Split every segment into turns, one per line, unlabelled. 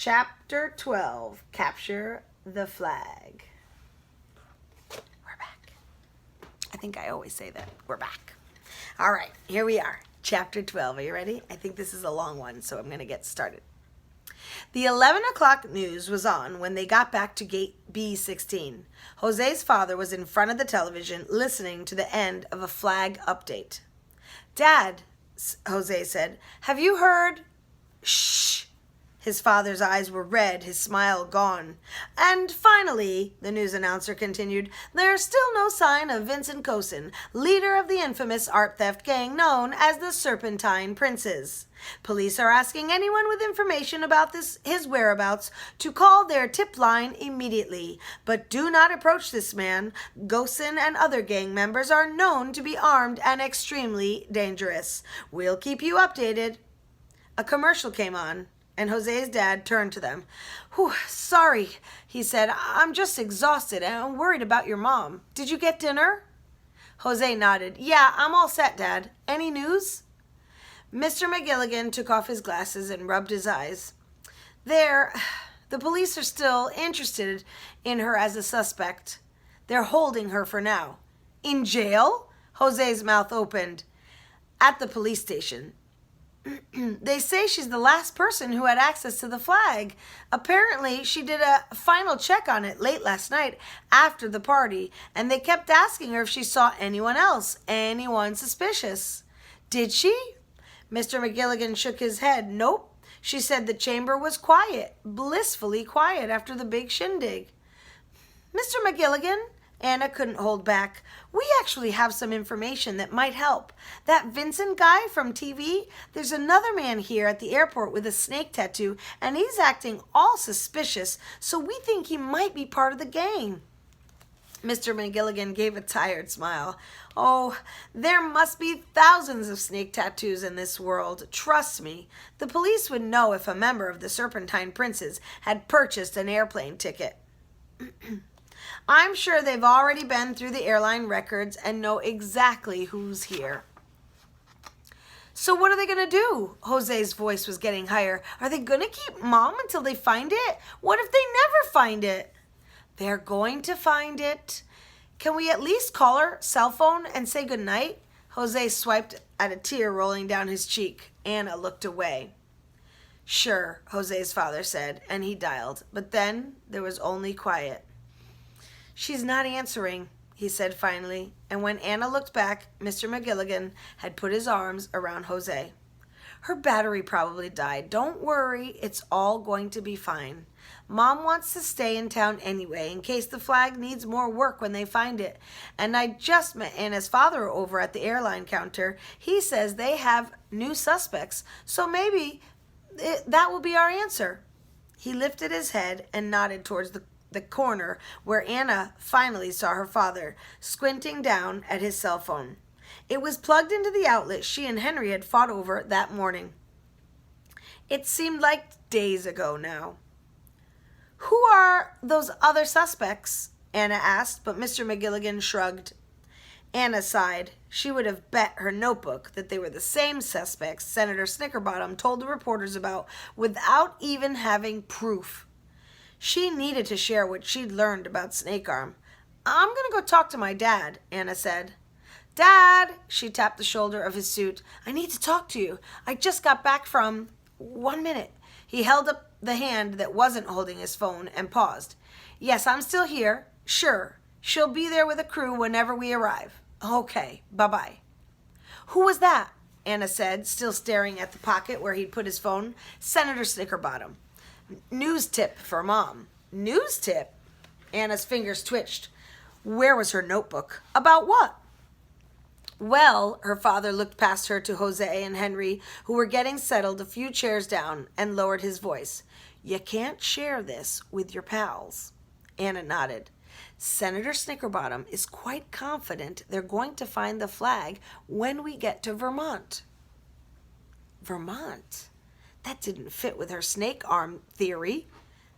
Chapter 12, Capture the Flag. We're back. I think I always say that. We're back. All right, here we are. Chapter 12. Are you ready? I think this is a long one, so I'm going to get started. The 11 o'clock news was on when they got back to gate B16. Jose's father was in front of the television listening to the end of a flag update. "Dad," Jose said, "have you heard?" "Shh." His father's eyes were red, his smile gone. "And finally," the news announcer continued, "there's still no sign of Vincent Cosin, leader of the infamous art theft gang known as the Serpentine Princes. Police are asking anyone with information about his whereabouts to call their tip line immediately. But do not approach this man. Cosin and other gang members are known to be armed and extremely dangerous. We'll keep you updated." A commercial came on, and Jose's dad turned to them. "Whew, sorry," he said. "I'm just exhausted and I'm worried about your mom. Did you get dinner?" Jose nodded. "Yeah, I'm all set, Dad. Any news?" Mr. McGilligan took off his glasses and rubbed his eyes. The police are still interested in her as a suspect. They're holding her for now." "In jail?" Jose's mouth opened. "At the police station. They say she's the last person who had access to the flag. Apparently, she did a final check on it late last night after the party, and they kept asking her if she saw anyone else, anyone suspicious." "Did she?" Mr. McGilligan shook his head. "Nope. She said the chamber was quiet, blissfully quiet after the big shindig." "Mr. McGilligan," Anna couldn't hold back, "we actually have some information that might help. That Vincent guy from TV, there's another man here at the airport with a snake tattoo, and he's acting all suspicious, so we think he might be part of the gang." Mr. McGilligan gave a tired smile. "Oh, there must be thousands of snake tattoos in this world. Trust me, the police would know if a member of the Serpentine Princes had purchased an airplane ticket. I'm sure they've already been through the airline records and know exactly who's here." "So what are they going to do?" Jose's voice was getting higher. "Are they going to keep Mom until they find it? What if they never find it?" "They're going to find it. Can we at least call her cell phone and say goodnight?" Jose swiped at a tear rolling down his cheek. Anna looked away. "Sure," Jose's father said, and he dialed. But then there was only quiet. "She's not answering," he said finally, and when Anna looked back, Mr. McGilligan had put his arms around Jose. "Her battery probably died. Don't worry, it's all going to be fine. Mom wants to stay in town anyway in case the flag needs more work when they find it. And I just met Anna's father over at the airline counter. He says they have new suspects, so maybe that will be our answer." He lifted his head and nodded towards the corner where Anna finally saw her father, squinting down at his cell phone. It was plugged into the outlet she and Henry had fought over that morning. It seemed like days ago now. "Who are those other suspects?" Anna asked, but Mr. McGilligan shrugged. Anna sighed. She would have bet her notebook that they were the same suspects Senator Snickerbottom told the reporters about without even having proof. She needed to share what she'd learned about Snake Arm. "I'm going to go talk to my dad," Anna said. "Dad," she tapped the shoulder of his suit, "I need to talk to you. I just got back from—" "1 minute." He held up the hand that wasn't holding his phone and paused. "Yes, I'm still here. Sure. She'll be there with a crew whenever we arrive." "Okay, bye-bye." "Who was that?" Anna said, still staring at the pocket where he'd put his phone. "Senator Snickerbottom. News tip for Mom." "News tip?" Anna's fingers twitched. Where was her notebook? "About what?" "Well," her father looked past her to Jose and Henry, who were getting settled a few chairs down, and lowered his voice. "You can't share this with your pals." Anna nodded. "Senator Snickerbottom is quite confident they're going to find the flag when we get to Vermont." Vermont? That didn't fit with her snake arm theory.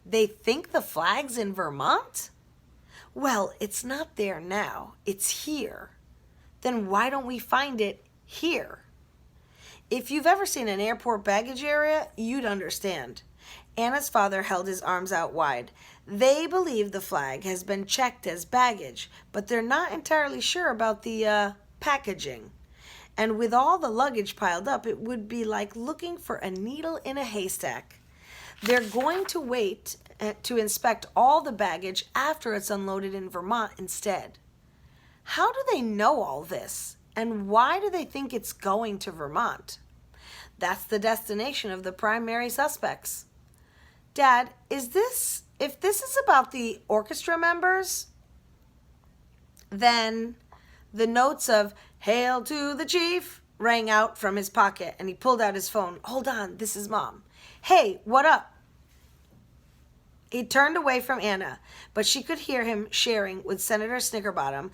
They think the flag's in Vermont? "Well, it's not there now. It's here." "Then why don't we find it here?" If you've ever seen an airport baggage area, you'd understand. Anna's father held his arms out wide. They believe the flag has been checked as baggage, but they're not entirely sure about the packaging. And with all the luggage piled up, it would be like looking for a needle in a haystack. They're going to wait to inspect all the baggage after it's unloaded in Vermont instead. How do they know all this? And why do they think it's going to Vermont? That's the destination of the primary suspects. Dad, if this is about the orchestra members, then the notes of "Hail to the Chief" rang out from his pocket, and he pulled out his phone. Hold on, this is Mom. Hey, what up? He turned away from Anna, but she could hear him sharing with Senator Snickerbottom.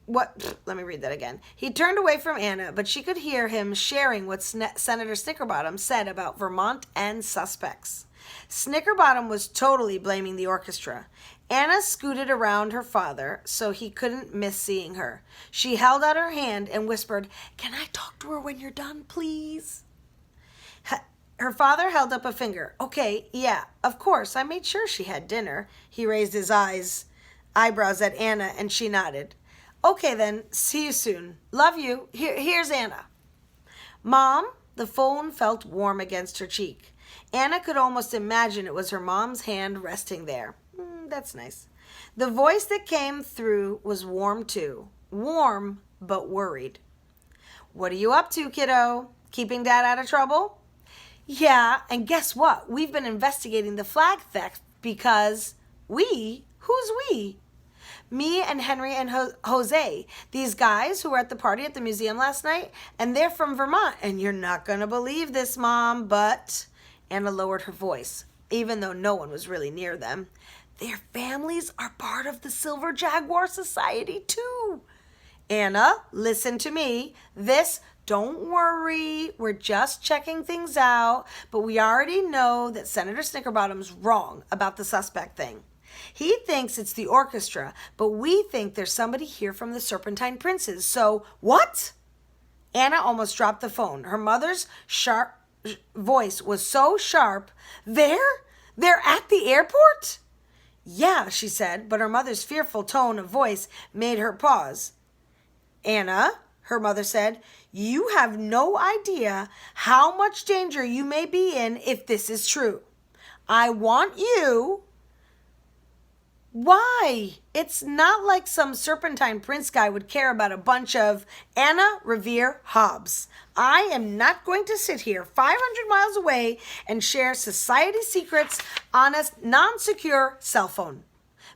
Let me read that again. He turned away from Anna, but she could hear him sharing what Senator Snickerbottom said about Vermont and suspects. Snickerbottom was totally blaming the orchestra. Anna scooted around her father so he couldn't miss seeing her. She held out her hand and whispered, "Can I talk to her when you're done, please?" Her father held up a finger. "Okay, yeah, of course. I made sure she had dinner." He raised his eyebrows at Anna, and she nodded. "Okay then, see you soon. Love you. Here's Anna." Mom, the phone felt warm against her cheek. Anna could almost imagine it was her mom's hand resting there. That's nice. The voice that came through was warm too. Warm, but worried. "What are you up to, kiddo? Keeping Dad out of trouble?" "Yeah, and guess what? We've been investigating the flag theft because who's we? Me and Henry and Jose, these guys who were at the party at the museum last night, and they're from Vermont. And you're not going to believe this, Mom, but..." Anna lowered her voice, even though no one was really near them. "Their families are part of the Silver Jaguar Society, too." "Anna, listen to me. Don't worry, we're just checking things out, but we already know that Senator Snickerbottom's wrong about the suspect thing. He thinks it's the orchestra, but we think there's somebody here from the Serpentine Princes. So, what?" Anna almost dropped the phone. Her mother's sharp voice was so sharp. They're at the airport?" "Yeah," she said, but her mother's fearful tone of voice made her pause. "Anna," her mother said, "you have no idea how much danger you may be in if this is true. I want you..." "Why? It's not like some Serpentine Prince guy would care about a bunch of..." "Anna Revere Hobbs, I am not going to sit here 500 miles away and share society secrets on a non-secure cell phone.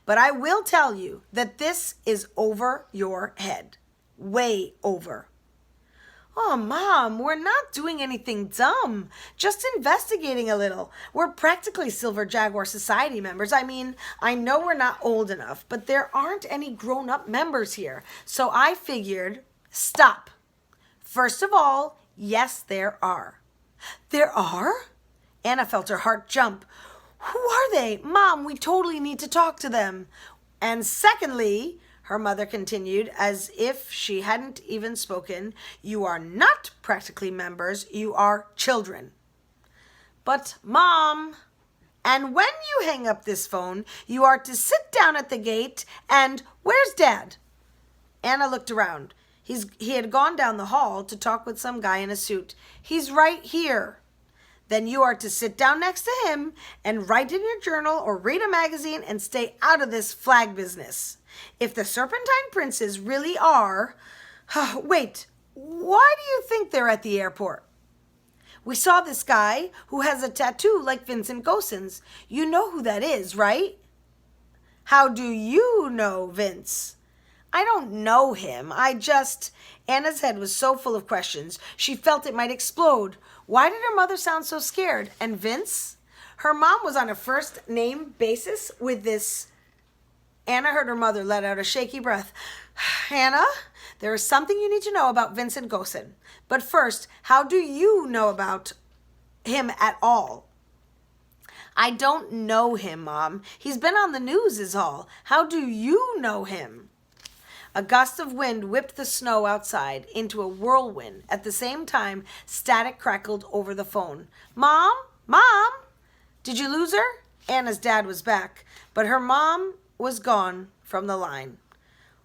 But I will tell you that this is over your head. Way over." "Oh, Mom, we're not doing anything dumb. Just investigating a little. We're practically Silver Jaguar Society members. I mean, I know we're not old enough, but there aren't any grown-up members here. So I figured..." "Stop. First of all, yes, there are." "There are?" Anna felt her heart jump. "Who are they? Mom, we totally need to talk to them. And secondly," her mother continued, as if she hadn't even spoken, "you are not practically members, you are children." "But, Mom..." "And when you hang up this phone, you are to sit down at the gate and... Where's Dad?" Anna looked around. He had gone down the hall to talk with some guy in a suit. "He's right here." "Then you are to sit down next to him and write in your journal or read a magazine and stay out of this flag business. If the Serpentine Princes really are..." "Wait, why do you think they're at the airport?" "We saw this guy who has a tattoo like Vincent Gosen's. You know who that is, right?" "How do you know Vince?" "I don't know him. Anna's head was so full of questions, she felt it might explode. Why did her mother sound so scared? And Vince? Her mom was on a first-name basis with this... Anna heard her mother let out a shaky breath. "Anna, there is something you need to know about Vincent Gosen. But first, how do you know about him at all?" "I don't know him, Mom. He's been on the news is all. How do you know him?" A gust of wind whipped the snow outside into a whirlwind. At the same time, static crackled over the phone. "Mom, Mom, did you lose her? Anna's dad was back, but her mom was gone from the line.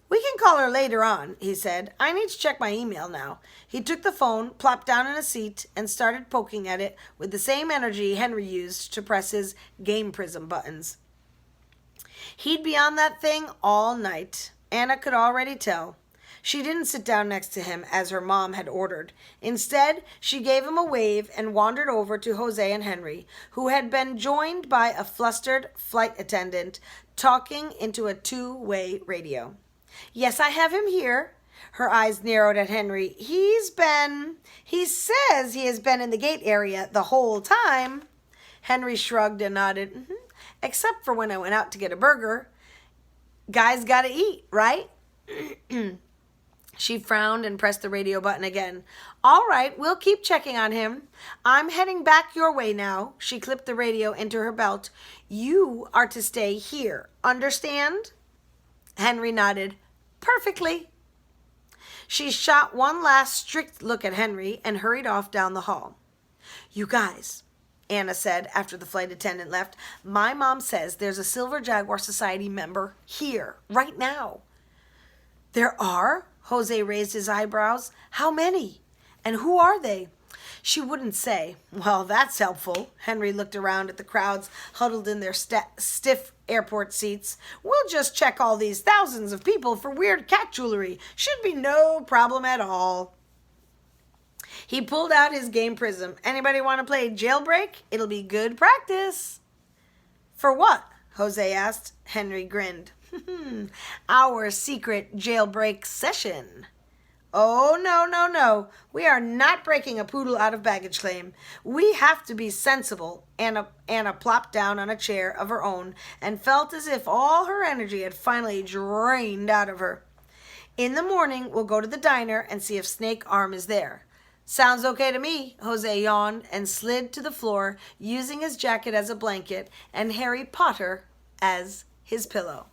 We can call her later on, he said. I need to check my email now. He took the phone, plopped down in a seat, and started poking at it with the same energy Henry used to press his Game Prism buttons. He'd be on that thing all night. Anna could already tell. She didn't sit down next to him as her mom had ordered. Instead, she gave him a wave and wandered over to Jose and Henry, who had been joined by a flustered flight attendant talking into a two-way radio. Yes, I have him here. Her eyes narrowed at Henry. He says he has been in the gate area the whole time. Henry shrugged and nodded. Except for when I went out to get a burger. Guys gotta eat, right? She frowned and pressed the radio button again. All right, we'll keep checking on him. I'm heading back your way now. She clipped the radio into her belt. You are to stay here. Understand? Henry nodded. Perfectly. She shot one last strict look at Henry and hurried off down the hall. You guys, Anna said after the flight attendant left, my mom says there's a Silver Jaguar Society member here, right now. There are? Jose raised his eyebrows. How many? And who are they? She wouldn't say. Well, that's helpful. Henry looked around at the crowds huddled in their stiff airport seats. We'll just check all these thousands of people for weird cat jewelry. Should be no problem at all. He pulled out his Game Prism. Anybody want to play Jailbreak? It'll be good practice. For what? Jose asked. Henry grinned. Our secret jailbreak session. Oh, no. We are not breaking a poodle out of baggage claim. We have to be sensible. Anna plopped down on a chair of her own and felt as if all her energy had finally drained out of her. In the morning, we'll go to the diner and see if Snake Arm is there. Sounds okay to me, Jose yawned and slid to the floor, using his jacket as a blanket and Harry Potter as his pillow.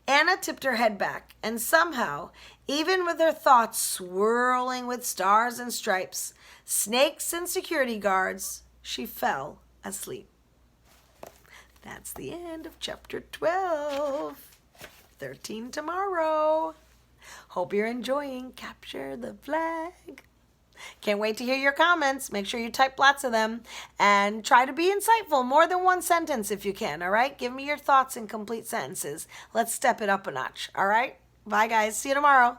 Anna tipped her head back, and somehow, even with her thoughts swirling with stars and stripes, snakes and security guards, she fell asleep. That's the end of chapter 12. 13 tomorrow. Hope you're enjoying Capture the Flag. Can't wait to hear your comments. Make sure you type lots of them and try to be insightful. More than one sentence if you can, all right? Give me your thoughts in complete sentences. Let's step it up a notch, all right? Bye, guys. See you tomorrow.